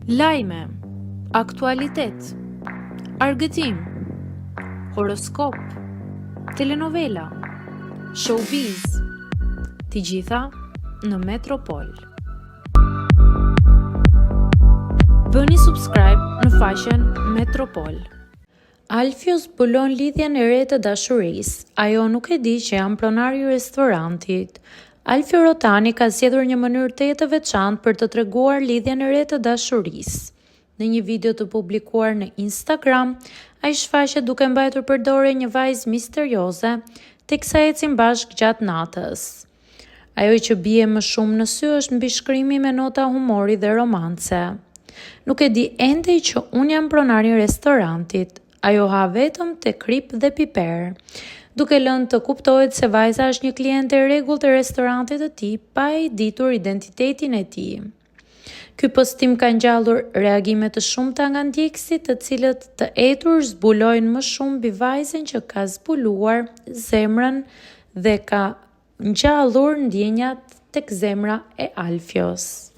Lajme, aktualitet, argëtim, horoskop, telenovela, showbiz, të gjitha në Metropol. Bëni subscribe në faqen Metropol. Alfios zbulon lidhjen e re të dashurisë. Ajo nuk e di që jam pronari i restorantit. Alfio Rotani ka zgjedhur një mënyrë të veçantë për të treguar lidhjen e re të dashurisë. Në një video të publikuar në Instagram, ai shfaqet duke mbajtur përdorje një vajzë misterioze, teksa ecin bashkë gjatë natës. Ajo që bie më shumë në sy është mbi shkrimi me nota humori dhe romance. Nuk e di ende që unë jam pronari i restorantit. Ajo ha vetëm te krip dhe piper, duke lënë të kuptohet se vajza është një kliente e rregullt të restorantit të tij, pa i ditur identitetin e tij. Ky postim ka ngjallur reagime të shumta nga ndjekësit, të cilët të etur zbulojnë më shumë mbi vajzën që ka zbuluar zemrën dhe ka ngjallur ndjenjat tek zemra e Alfios.